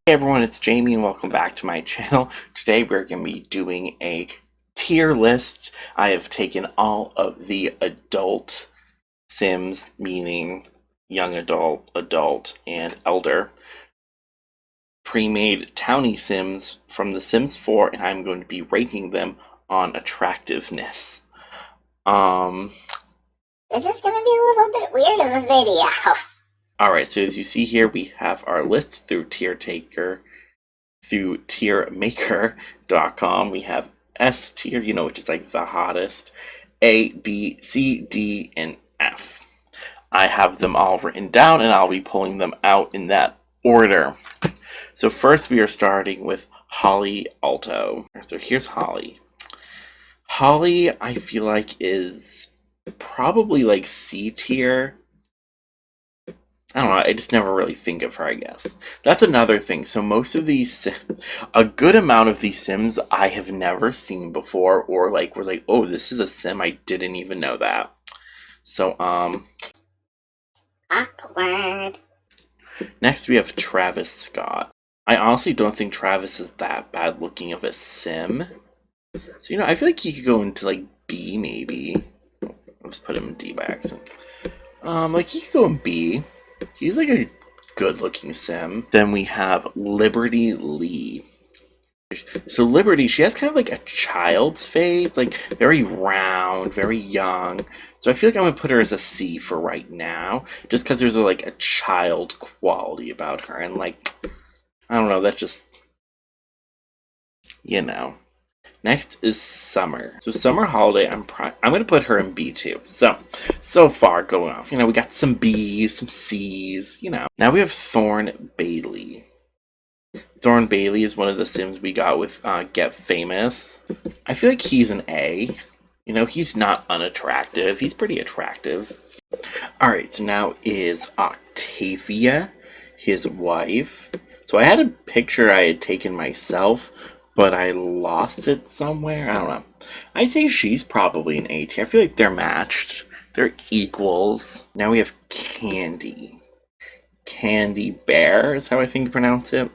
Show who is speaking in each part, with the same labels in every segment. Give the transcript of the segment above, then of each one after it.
Speaker 1: Hey everyone, it's Jamie and welcome back to my channel. Today we're going to be doing a tier list. I have taken all of the adult Sims, meaning young adult, adult, and elder, pre-made Townie Sims from The Sims 4, and I'm going to be ranking them on attractiveness.
Speaker 2: This is going to be a little bit weird of a video.
Speaker 1: Alright, so as you see here, we have our list through tiermaker.com. We have S tier, which is like the hottest, A, B, C, D, and F. I have them all written down and I'll be pulling them out in that order. So first we are starting with Holly Alto. So here's Holly. Holly, I feel like, is probably like C tier. I don't know, I just never really think of her, I guess. That's another thing. So most of these, a good amount of these Sims I have never seen before, or like was like, oh, this is a Sim, I didn't even know that. So,
Speaker 2: Awkward.
Speaker 1: Next we have Travis Scott. I honestly don't think Travis is that bad looking of a Sim. So, I feel like he could go into like B maybe. Let's put him in D by accident. Like he could go in B. He's like a good-looking Sim. Then we have Liberty Lee. So Liberty, she has kind of like a child's face, like very round, very young. So I feel like I'm gonna put her as a C for right now, just because there's like a child quality about her, and like, I don't know, that's just, Next is Summer. So Summer Holiday, I'm gonna put her in B too. So far going off. We got some B's, some C's, Now we have Thorn Bailey. Thorn Bailey is one of the Sims we got with Get Famous. I feel like he's an A. He's not unattractive. He's pretty attractive. Alright, so now is Octavia, his wife. So I had a picture I had taken myself, but I lost it somewhere. I don't know. I say she's probably an A tier. I feel like they're matched. They're equals. Now we have Candy. Candy Bear is how I think you pronounce it.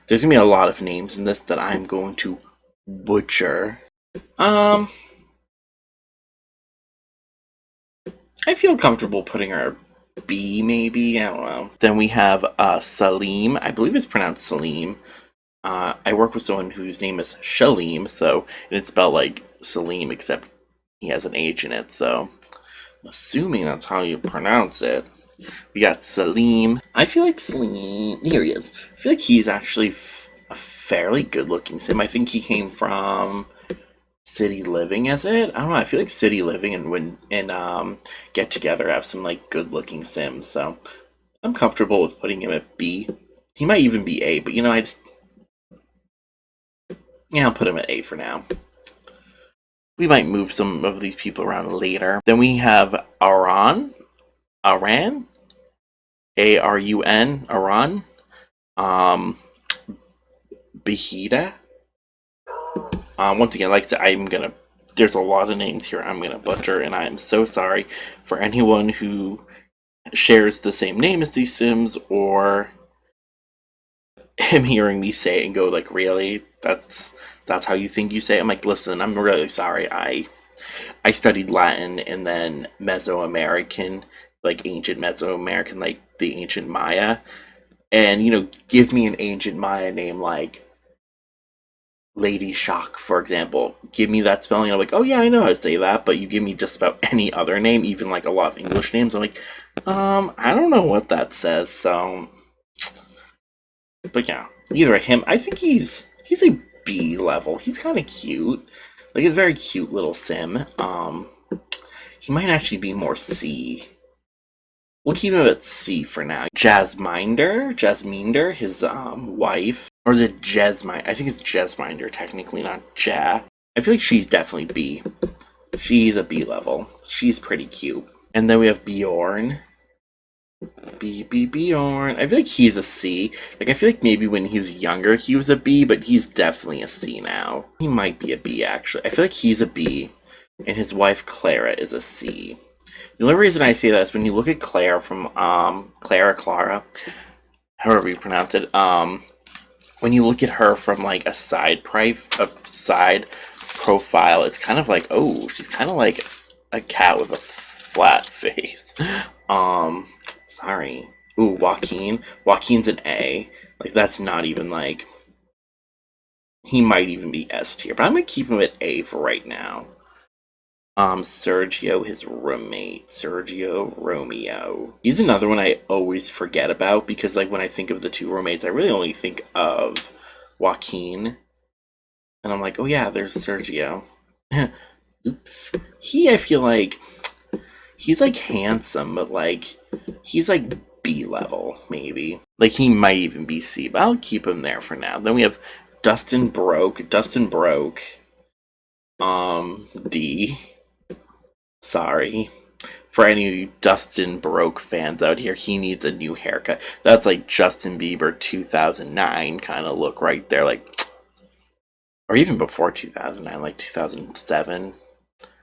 Speaker 1: There's gonna be a lot of names in this that I'm going to butcher. I feel comfortable putting her B maybe. I don't know. Then we have Salim. I believe it's pronounced Salim. I work with someone whose name is Shalim, and it's spelled like Salim, except he has an H in it, so I'm assuming that's how you pronounce it. We got Salim. I feel like Salim, here he is. I feel like he's actually a fairly good-looking Sim. I think he came from City Living, is it? I don't know, I feel like City Living and Get Together have some like good-looking Sims, so I'm comfortable with putting him at B. He might even be A, but I'll put him at A for now. We might move some of these people around later. Then we have Aran, Aran, Behida. Once again, like I said, there's a lot of names here I'm gonna butcher, and I am so sorry for anyone who shares the same name as these Sims, or him hearing me say it and go like, really? That's how you think you say it? I'm like, listen, I'm really sorry. I studied Latin and then Mesoamerican, like ancient Mesoamerican, like the ancient Maya. And, give me an ancient Maya name like Lady Shock, for example. Give me that spelling. I'm like, oh yeah, I know how to say that. But you give me just about any other name, even like a lot of English names. I'm like, I don't know what that says. So, but yeah, either him. I think he's a B level. He's kind of cute, like a very cute little Sim. He might actually be more C. We'll keep him at C for now. Jasminder, his wife, or is it Jesminder? I think it's Jesminder, technically, not Ja. I feel like she's definitely B. She's a B level. She's pretty cute. And then we have Bjorn. Bjorn. I feel like he's a C. Like, I feel like maybe when he was younger he was a B, but he's definitely a C now. He might be a B, actually. I feel like he's a B, and his wife Clara is a C. The only reason I say that is when you look at Claire from Clara, however you pronounce it, when you look at her from like a side profile, it's kind of like, oh, she's kind of like a cat with a flat face. Um, Sorry. Ooh, Joaquin. Joaquin's an A. Like that's not even like he might even be S tier, but I'm gonna keep him at A for right now. Sergio, his roommate, Sergio Romeo. He's another one I always forget about because, like, when I think of the two roommates, I really only think of Joaquin, and I'm like, oh yeah, there's Sergio. Oops. I feel like he's like handsome, but like he's like B level maybe. Like he might even be C, but I'll keep him there for now. Then we have Dustin Broke. D. Sorry. For any Dustin Broke fans out here, he needs a new haircut. That's like Justin Bieber 2009 kind of look right there. Like, or even before 2009, like 2007.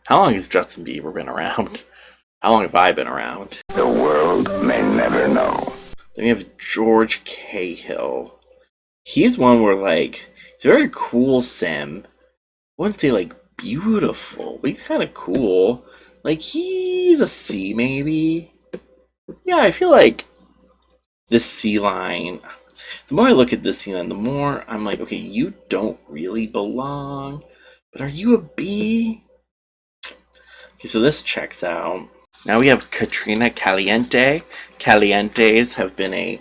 Speaker 1: How long has Justin Bieber been around? How long have I been around?
Speaker 3: The world may never know.
Speaker 1: Then we have George Cahill. He's one where, like, he's a very cool sim. I wouldn't say, like, beautiful, but he's kind of cool. Like, he's a C, maybe? Yeah, I feel like this C line, the more I look at this C line, the more I'm like, okay, you don't really belong, but are you a B? Okay, so this checks out. Now we have Katrina Caliente. Calientes have been a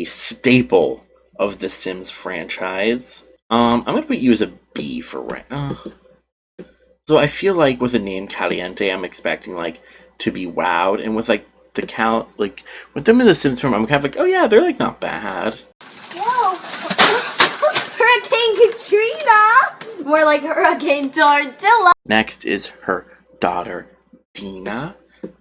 Speaker 1: staple of the Sims franchise. I'm gonna put you as a B for right now. So I feel like with the name Caliente, I'm expecting like to be wowed, and with like like with them in the Sims form, I'm kind of like, oh yeah, they're like not bad.
Speaker 4: Whoa! Hurricane Katrina! More like Hurricane Tortilla.
Speaker 1: Next is her daughter, Dina.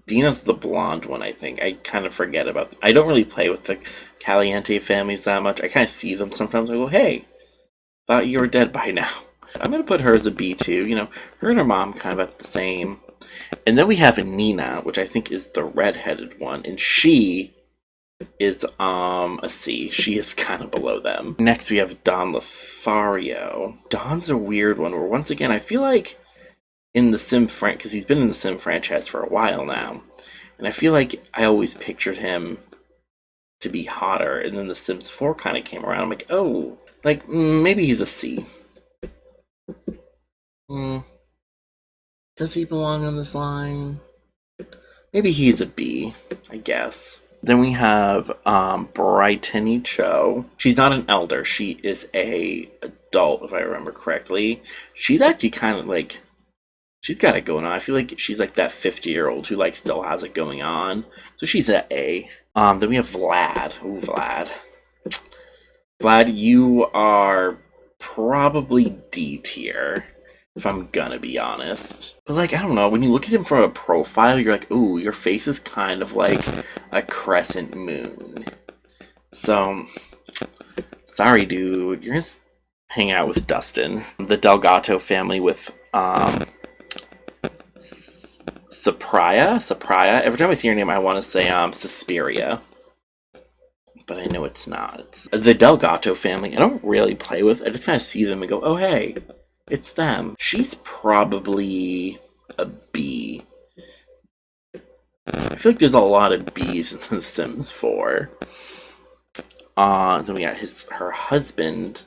Speaker 1: Dina's the blonde one, I think. I kind of forget about I don't really play with the Caliente families that much. I kind of see them sometimes. I go, hey, thought you were dead by now. I'm going to put her as a B too. You know, her and her mom kind of at the same. And then we have Nina, which I think is the redheaded one. And she is a C. She is kind of below them. Next we have Don Lothario. Don's a weird one where once again I feel like in the Sim because he's been in the Sim franchise for a while now. And I feel like I always pictured him to be hotter. And then the Sims 4 kind of came around. I'm like, oh, like maybe he's a C. Does he belong on this line? Maybe he's a B, I guess. Then we have Brittany Cho. She's not an elder. She is a adult, if I remember correctly. She's actually kind of like, she's got it going on. I feel like she's like that 50-year-old who like still has it going on. So she's at A. Then we have Vlad. Ooh, Vlad. Vlad, you are probably D tier, if I'm gonna be honest. But like, I don't know, when you look at him from a profile, you're like, ooh, your face is kind of like a crescent moon. So, sorry dude, you're gonna hang out with Dustin. The Delgato family with, Sapria? Every time I see her name, I want to say, Suspiria. But I know it's not. It's the Delgato family. I don't really play with. I just kind of see them and go, oh hey, it's them. She's probably a B. I feel like there's a lot of B's in The Sims 4. Then we got her husband,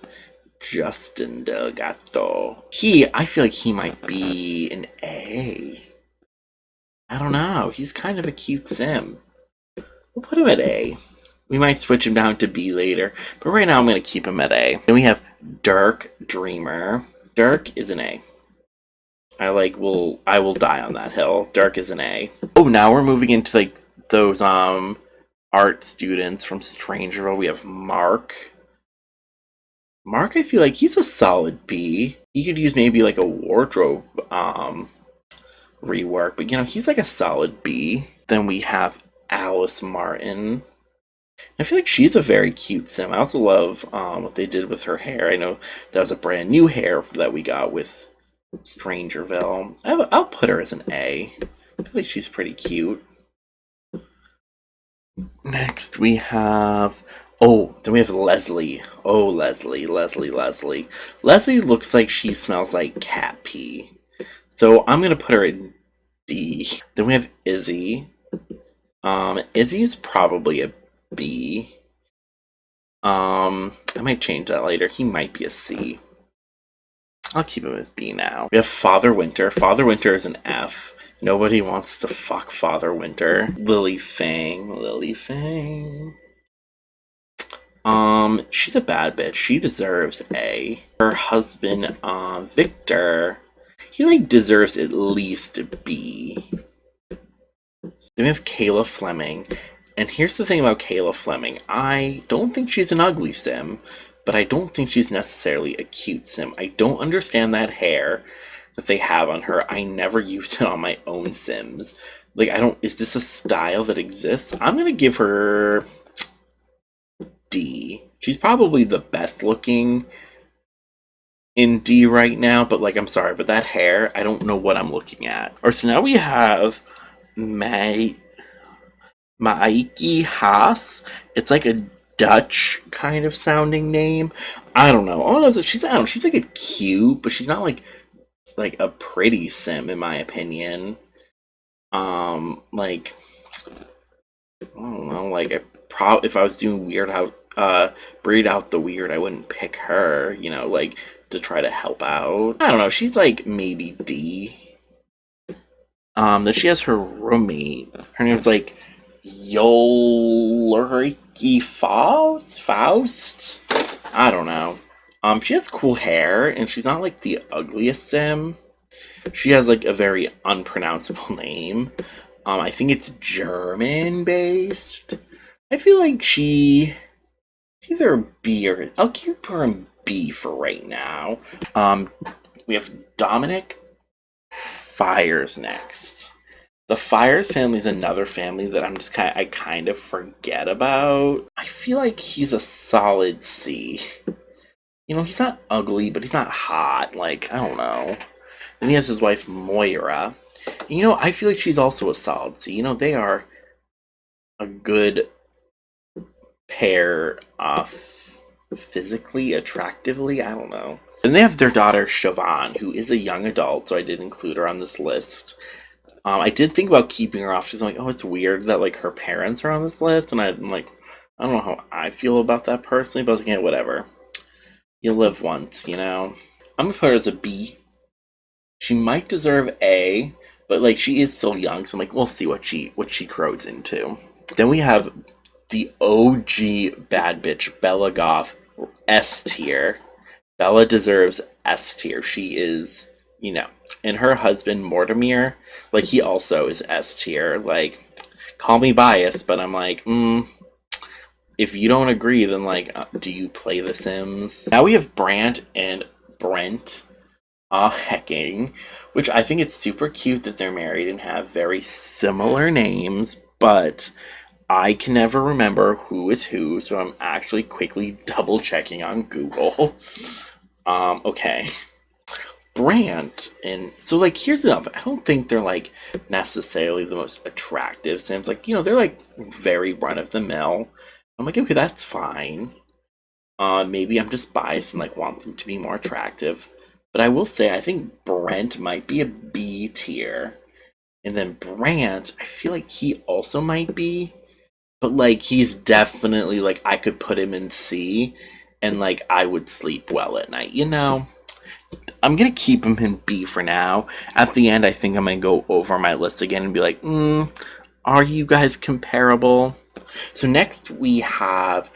Speaker 1: Justin Delgato. I feel like he might be an A. I don't know. He's kind of a cute Sim. We'll put him at A. We might switch him down to B later, but right now I'm going to keep him at A. Then we have Dirk Dreamer. Dirk is an A. I will die on that hill. Dirk is an A. Oh, now we're moving into like those art students from Strangerville. We have Mark. Mark, I feel like he's a solid B. He could use maybe like a wardrobe rework, but you know, he's like a solid B. Then we have Alice Martin. I feel like she's a very cute Sim. I also love what they did with her hair. I know that was a brand new hair that we got with Strangerville. I'll put her as an A. I feel like she's pretty cute. Next we have Oh, then we have Leslie. Oh, Leslie. Leslie looks like she smells like cat pee. So I'm gonna put her in D. Then we have Izzy. Izzy's probably a B. I might change that later. He might be a C. I'll keep him with B now. We have Father Winter. Father Winter is an F. Nobody wants to fuck Father Winter. Lily Fang. She's a bad bitch. She deserves A. Her husband, Victor, he deserves at least a B. Then we have Kayla Fleming. And here's the thing about Kayla Fleming. I don't think she's an ugly sim, but I don't think she's necessarily a cute sim. I don't understand that hair that they have on her. I never use it on my own sims. Is this a style that exists? I'm gonna give her D. She's probably the best looking in D right now, but I'm sorry, but that hair, I don't know what I'm looking at. Alright, so now we have Maiki Haas. It's like a Dutch kind of sounding name. I don't know. All I know is she's a cute, but she's not like a pretty sim in my opinion. I don't know, if I was doing weird how breed out the weird, I wouldn't pick her, to try to help out. I don't know, she's maybe D. Then she has her roommate. Her name's Yolriki Faust? I don't know. She has cool hair, and she's not the ugliest sim. She has a very unpronounceable name. I think it's German based. I feel like she's either a B or I'll keep her in B for right now. We have Dominic Fires next. The Fires family is another family that I kind of forget about. I feel like he's a solid C. He's not ugly, but he's not hot. I don't know. And he has his wife Moira. I feel like she's also a solid C. They are a good pair physically, attractively, I don't know. And they have their daughter Siobhan, who is a young adult, so I did include her on this list. I did think about keeping her off. She's like, oh, it's weird that her parents are on this list, and I'm like, I don't know how I feel about that personally, but I was like, yeah, whatever. You live once, I'm gonna put her as a B. She might deserve A, but she is still young, so I'm we'll see what she grows into. Then we have the OG bad bitch, Bella Goth, S tier. Bella deserves S tier. She is, and her husband Mortimer, he also is S tier. Call me biased, but I'm if you don't agree, then do you play The Sims? Now we have Brant and Brent Hecking, which I think it's super cute that they're married and have very similar names, but I can never remember who is who, so I'm actually quickly double checking on Google. Okay. Brant, and so here's the other. I don't think they're necessarily the most attractive Sims. They're very run of the mill. I'm okay, that's fine. Maybe I'm just biased and want them to be more attractive. But I will say, I think Brent might be a B tier. And then Brant, I feel like he also might be. But he's definitely I could put him in C. And I would sleep well at night, I'm gonna keep him in B for now. At the end, I think I'm gonna go over my list again and be are you guys comparable? So next we have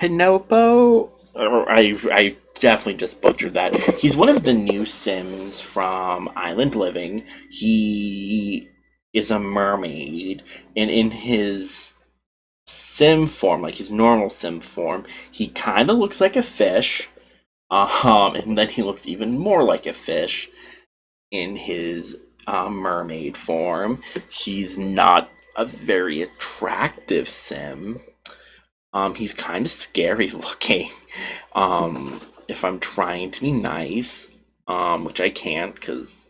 Speaker 1: Pinopo. I definitely just butchered that. He's one of the new Sims from Island Living. He is a mermaid, and in his sim form, his normal sim form, he kind of looks like a fish. And then he looks even more like a fish in his mermaid form. He's not a very attractive sim. He's kind of scary looking. If I'm trying to be nice, which I can't because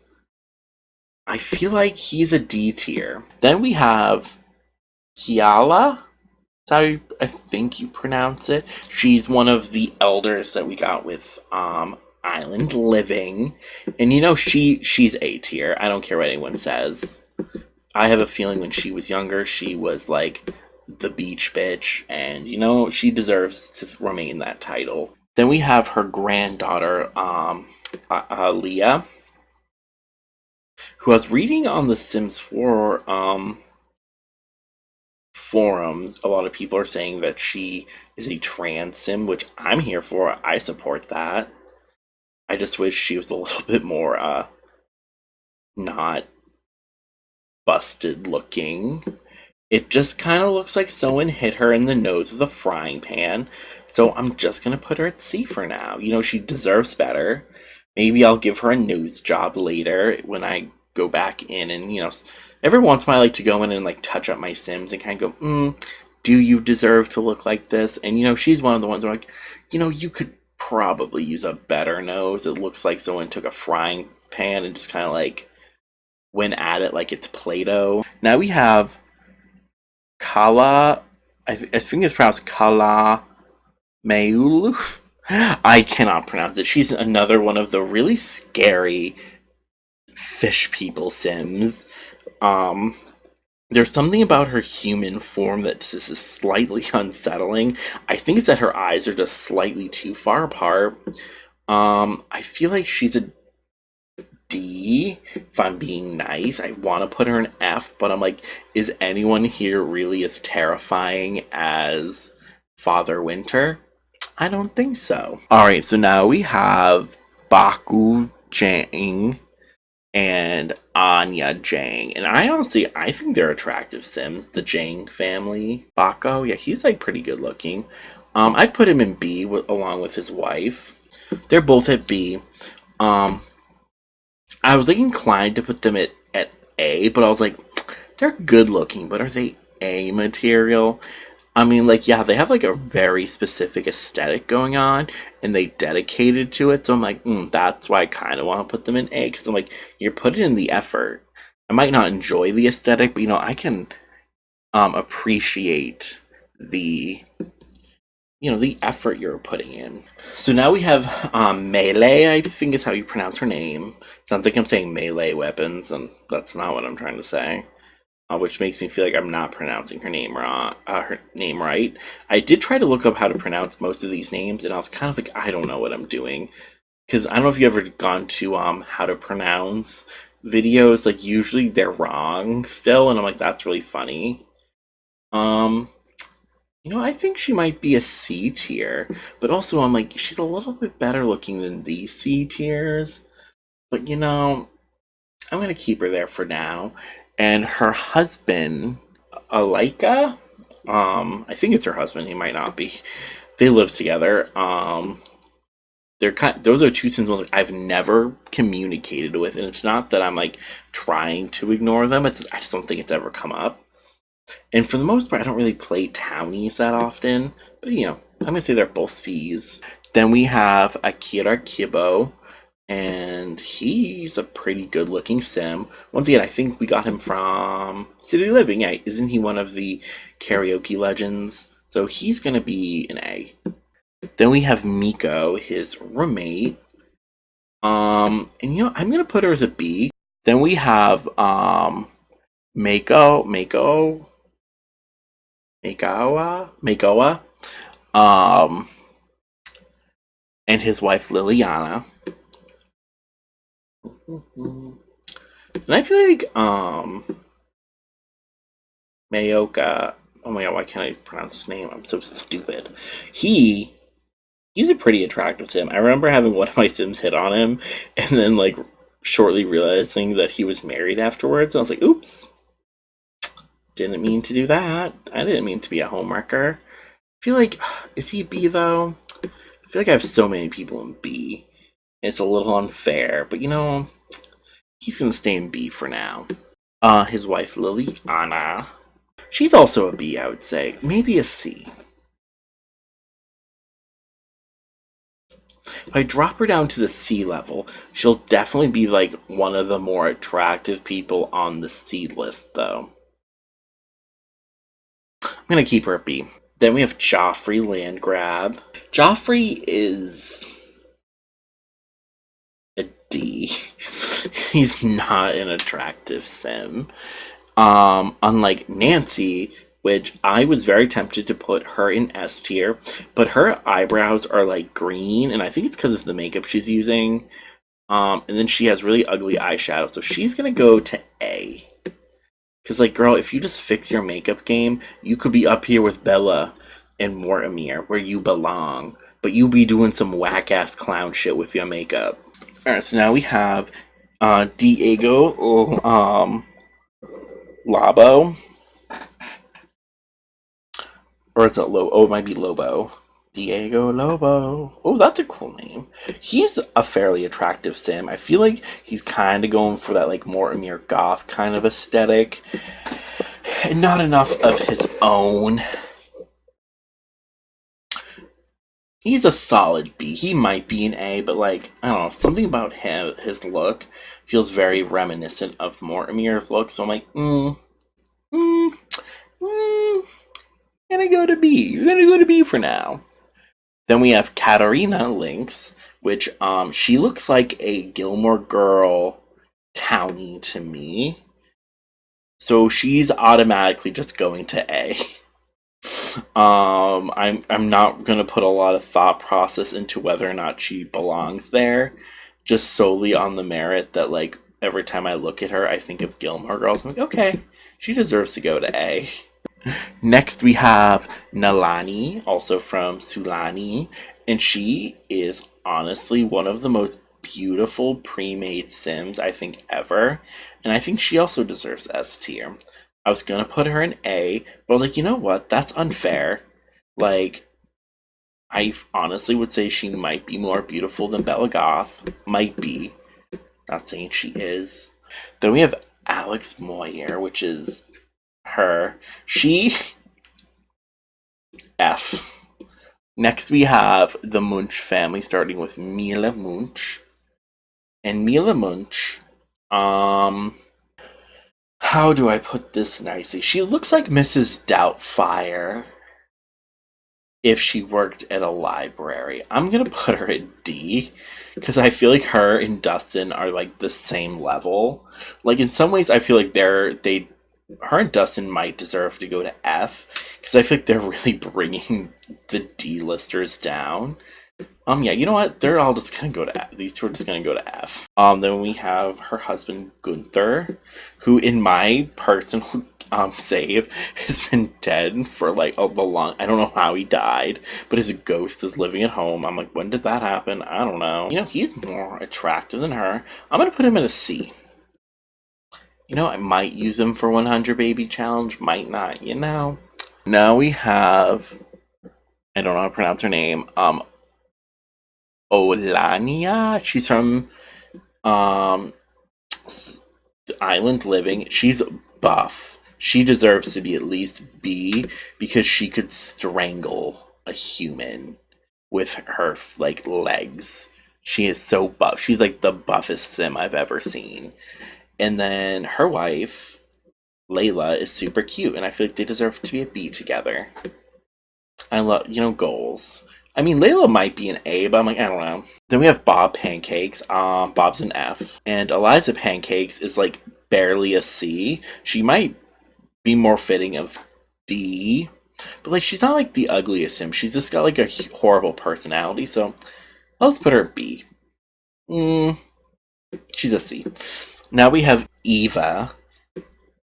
Speaker 1: I feel like he's a D tier. Then we have Kiala. That's how I think you pronounce it. She's one of the elders that we got with Island Living, and she's A tier. I don't care what anyone says. I have a feeling when she was younger, she was like the beach bitch, and she deserves to remain that title. Then we have her granddaughter, Leah, who I was reading on the Sims 4 forums. A lot of people are saying that she is a trans sim, which I'm here for. I support that. I just wish she was a little bit more not busted looking. It just kind of looks like someone hit her in the nose with a frying pan. So I'm just going to put her at C for now. She deserves better. Maybe I'll give her a nose job later when I go back in and, every once in a while I like to go in and like touch up my Sims and kind of go, do you deserve to look like this? And, she's one of the ones where like, you could probably use a better nose. It looks like someone took a frying pan and just kind of like went at it like it's Play-Doh. Now we have Kala, I think it's pronounced Kala Meulu. I cannot pronounce it. She's another one of the really scary fish people Sims. There's something about her human form that just is slightly unsettling. I think it's that her eyes are just slightly too far apart. I feel like she's a D, if I'm being nice. I want to put her an F, but I'm like, is anyone here really as terrifying as Father Winter? I don't think so. Alright, so now we have Baku Jang and Anya Jang. And I think they're attractive Sims, the Jang family. Bako, yeah, he's like pretty good looking. I'd put him in B along with his wife. They're both at B. I was like inclined to put them at A, but I was like, they're good looking, but are they A material? I mean, like, yeah, they have like a very specific aesthetic going on, and they dedicated to it. So I'm like, that's why I kind of want to put them in A, because I'm like, you're putting in the effort. I might not enjoy the aesthetic, but I can appreciate the the effort you're putting in. So now we have Melee, I think is how you pronounce her name. Sounds like I'm saying melee weapons, and that's not what I'm trying to say. Which makes me feel like I'm not pronouncing her name wrong. Her name right. I did try to look up how to pronounce most of these names, and I was kind of like, I don't know what I'm doing, because I don't know if you've ever gone to how to pronounce videos. Like usually they're wrong still, and I'm like, that's really funny. I think she might be a C tier, but also I'm like, she's a little bit better looking than these C tiers. But I'm gonna keep her there for now. And her husband, Alika, I think it's her husband. He might not be. They live together. Those are two Sims I've never communicated with, and it's not that I'm like trying to ignore them. It's just, I just don't think it's ever come up. And for the most part, I don't really play Townies that often. But I'm gonna say they're both C's. Then we have Akira Kibo, and he's a pretty good looking sim. Once again, I think we got him from City Living. Yeah, isn't he one of the karaoke legends? So he's gonna be an A. Then we have Miko, his roommate. And I'm gonna put her as a B. Then we have Makoa, and his wife Liliana. And I feel like Mayoka. Oh my god, why can't I pronounce his name? I'm so stupid. He's a pretty attractive sim. I remember having one of my Sims hit on him, and then like shortly realizing that he was married afterwards. And I was like, oops. Didn't mean to do that. I didn't mean to be a homewrecker. I feel like, is he B though? I feel like I have so many people in B. It's a little unfair, but he's gonna stay in B for now. His wife Liliana. She's also a B, I would say. Maybe a C. If I drop her down to the C level, she'll definitely be like one of the more attractive people on the C list, though. gonna keep her at B. Then we have Joffrey Landgrab. Joffrey is a D. He's not an attractive sim. Unlike Nancy, which I was very tempted to put her in S tier, but her eyebrows are like green, and I think it's because of the makeup she's using. And then she has really ugly eyeshadow, so she's gonna go to A. Because, like, girl, if you just fix your makeup game, you could be up here with Bella and Mortimer, where you belong. But you be doing some whack-ass clown shit with your makeup. Alright, so now we have Diego Labo. Or is it Lobo? Oh, it might be Lobo. Diego Lobo. Oh, that's a cool name. He's a fairly attractive sim. I feel like he's kind of going for that, like, Mortimer goth kind of aesthetic. And not enough of his own. He's a solid B. He might be an A, but, like, I don't know, something about him, his look, feels very reminiscent of Mortimer's look, so I'm like, gonna go to B. You're gonna go to B for now. Then we have Katarina Lynx, which, she looks like a Gilmore Girl townie to me. So she's automatically just going to A. I'm not gonna put a lot of thought process into whether or not she belongs there, just solely on the merit that, like, every time I look at her, I think of Gilmore Girls. I'm like, okay, she deserves to go to A. Next, we have Nalani, also from Sulani, and she is honestly one of the most beautiful pre-made Sims I think ever, and I think she also deserves S tier. I was gonna put her in A, but I was like, you know what? That's unfair. Like, I honestly would say she might be more beautiful than Bella Goth. Might be. Not saying she is. Then we have Alex Moyer, which is her. She F. Next we have the Munch family, starting with Mila Munch. And Mila Munch, how do I put this nicely? She looks like Mrs. Doubtfire if she worked at a library. I'm gonna put her at D, because I feel like her and Dustin are like the same level. Like, in some ways I feel like her and Dustin might deserve to go to F, because I feel like they're really bringing the D-listers down. Yeah, you know what? They're all just gonna go to F. These two are just gonna go to F. Then we have her husband Gunther, who, in my personal save, has been dead for like a long. I don't know how he died, but his ghost is living at home. I'm like, when did that happen? I don't know. You know, he's more attractive than her. I'm gonna put him in a C. You know, I might use him for 100 baby challenge, might not, you know. Now we have, I don't know how to pronounce her name, Olania. She's from Island Living. She's buff. She deserves to be at least B, because she could strangle a human with her, like, legs. She is so buff. She's like the buffest sim I've ever seen. And then her wife, Layla, is super cute, and I feel like they deserve to be a B together. I love, goals. I mean, Layla might be an A, but I'm like, I don't know. Then we have Bob Pancakes. Bob's an F. And Eliza Pancakes is, like, barely a C. She might be more fitting of D. But, like, she's not, like, the ugliest sim. She's just got, like, a horrible personality, so let's put her B. She's a C. Now we have Eva.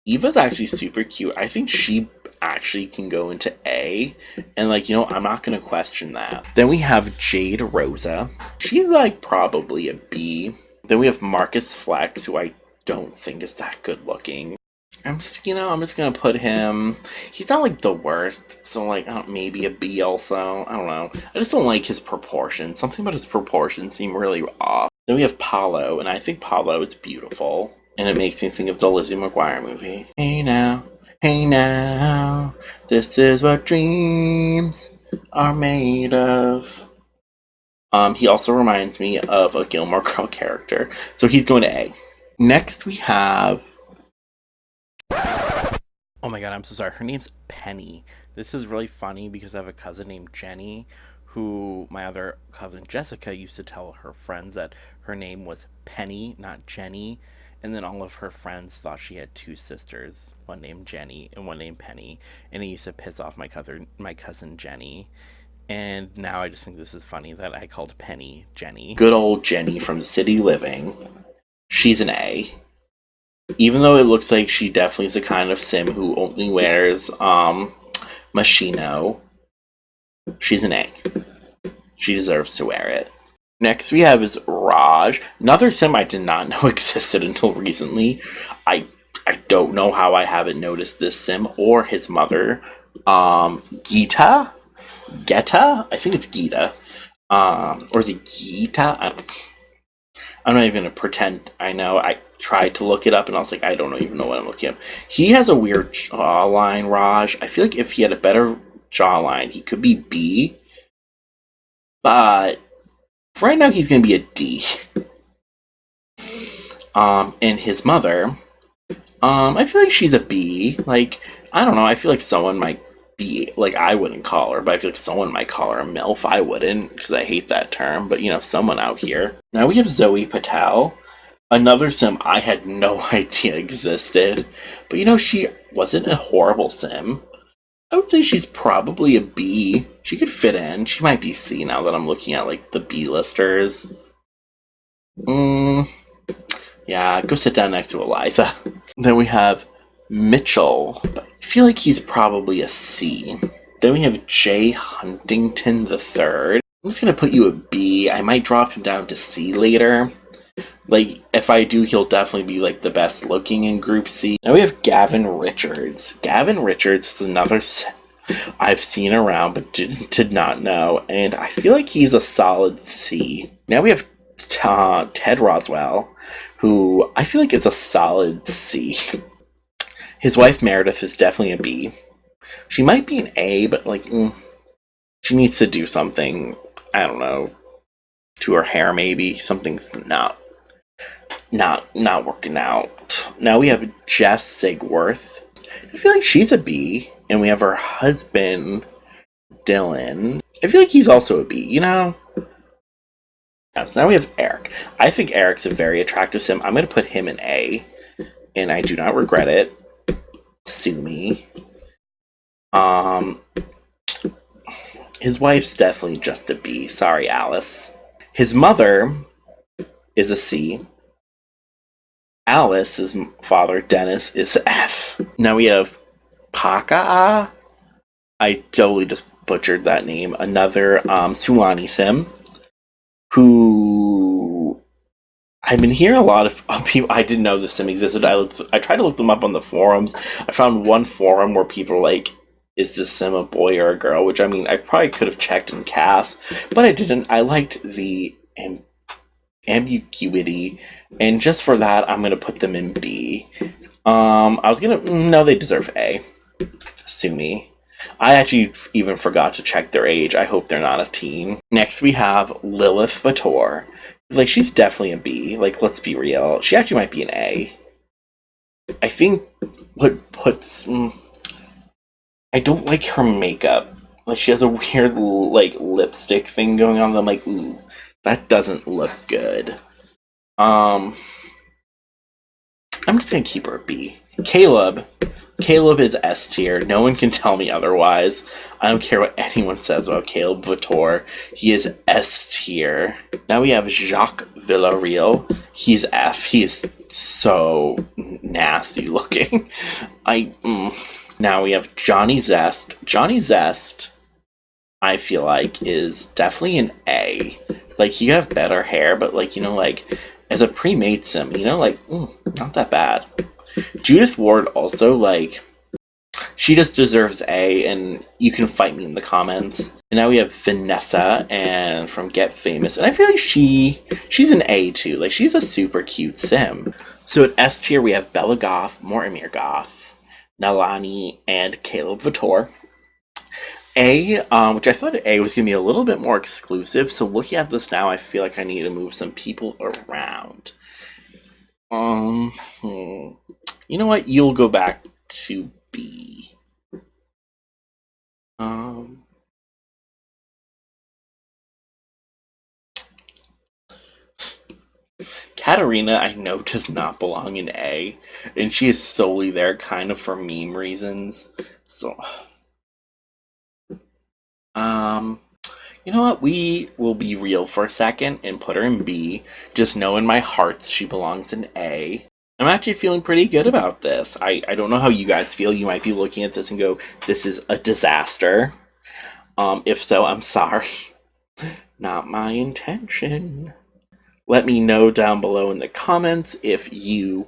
Speaker 1: Eva's actually super cute. I think she actually can go into A, and, like, I'm not gonna question that. Then we have Jade Rosa. She's, like, probably a B. Then we have Marcus Flex, who I don't think is that good looking. I'm just gonna put him. He's not, like, the worst, so, like, maybe a B also. I don't know. I just don't like his proportions. Something about his proportions seem really off. Then we have Paulo, and I think Paulo is beautiful, and it makes me think of the Lizzie McGuire movie. Hey now, this is what dreams are made of. He also reminds me of a Gilmore Girl character, so he's going to A. Next we have, Oh my god, I'm so sorry. Her name's Penny. This is really funny because I have a cousin named Jenny who my other cousin Jessica used to tell her friends that her name was Penny, not Jenny. And then all of her friends thought she had two sisters, one named Jenny and one named Penny. And it used to piss off my cousin Jenny. And now I just think this is funny that I called Penny Jenny. Good old Jenny from City Living. She's an A. Even though it looks like she definitely is the kind of sim who only wears Machino, she's an A. She deserves to wear it. Next we have is Raj, another sim I did not know existed until recently. I don't know how I haven't noticed this sim or his mother. Gita? Geta? I think it's Gita. Or is it Gita? I'm not even gonna pretend I know. I tried to look it up and I was like, I don't even know what I'm looking at. He has a weird jawline, Raj. I feel like if he had a better jawline, he could be B. But for right now, he's gonna be a D. And his mother, I feel like she's a B. Like, I don't know. I feel like someone might be like, I wouldn't call her, but I feel like someone might call her a MILF. I wouldn't, because I hate that term. But someone out here. Now we have Zoe Patel, another sim I had no idea existed. But she wasn't a horrible sim. I would say she's probably a B. She could fit in. She might be C now that I'm looking at like the B listers. Yeah, go sit down next to Eliza. Then we have Mitchell. I feel like he's probably a C. Then we have Jay Huntington III. I'm just gonna put you a B. I might drop him down to C later. Like, if I do, he'll definitely be like the best looking in Group C. Now we have Gavin Richards. Gavin Richards is another I've seen around but did not know, and I feel like he's a solid C. Now we have Ted Roswell, who I feel like is a solid C. His wife Meredith is definitely a B. She might be an A, but she needs to do something. I don't know, to her hair maybe. Something's not working out. Now we have Jess Sigworth. I feel like she's a B, and we have her husband Dylan. I feel like he's also a B. Now we have Eric. I think Eric's a very attractive sim. I'm gonna put him in A, and I do not regret it. Sue me. His wife's definitely just a B. Sorry, Alice. His mother is a C. Alice's father, Dennis, is F. Now we have Paka. I totally just butchered that name. Another Sulani sim, who I've been hearing a lot of people. I didn't know this sim existed. I tried to look them up on the forums. I found one forum where people were like, is this sim a boy or a girl? Which, I mean, I probably could have checked in CAS, but I didn't. I liked the ambiguity, and just for that, I'm gonna put them in B. No, they deserve A. Sue me. I actually even forgot to check their age. I hope they're not a teen. Next, we have Lilith Vator. Like, she's definitely a B. Like, let's be real. She actually might be an A. I think what puts... I don't like her makeup. Like, she has a weird, like, lipstick thing going on. I'm like, ooh, that doesn't look good. I'm just gonna keep her a B. Caleb is S tier. No one can tell me otherwise. I don't care what anyone says about Caleb Vator. He is S tier. Now we have Jacques Villarreal. He's F. He is so nasty looking. Now we have Johnny Zest. Johnny Zest, I feel like, is definitely an A. Like, you have better hair, but as a pre-made sim, not that bad. Judith Ward also, she just deserves A, and you can fight me in the comments. And now we have Vanessa and from Get Famous, and I feel like she's an A too. Like, she's a super cute sim. So at S tier we have Bella Goth, Moramir Goth, Nalani, and Caleb Vator. A, which I thought A was going to be a little bit more exclusive, so looking at this now, I feel like I need to move some people around. You know what? You'll go back to B. Um, Katarina, I know, does not belong in A, and she is solely there kind of for meme reasons. So, um, you know what? We will be real for a second and put her in B. Just know in my heart she belongs in A. I'm actually feeling pretty good about this. I don't know how you guys feel. You might be looking at this and go, this is a disaster. If so, I'm sorry. Not my intention. Let me know down below in the comments if you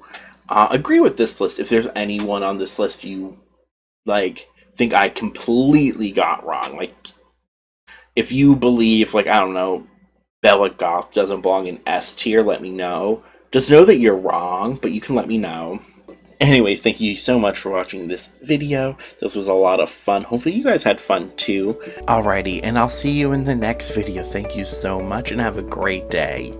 Speaker 1: agree with this list. If there's anyone on this list you think I completely got wrong. Like, if you believe, like, I don't know, Bella Goth doesn't belong in S tier, let me know. Just know that you're wrong, but you can let me know. Anyway, thank you so much for watching this video. This was a lot of fun. Hopefully you guys had fun too. Alrighty, and I'll see you in the next video. Thank you so much and have a great day.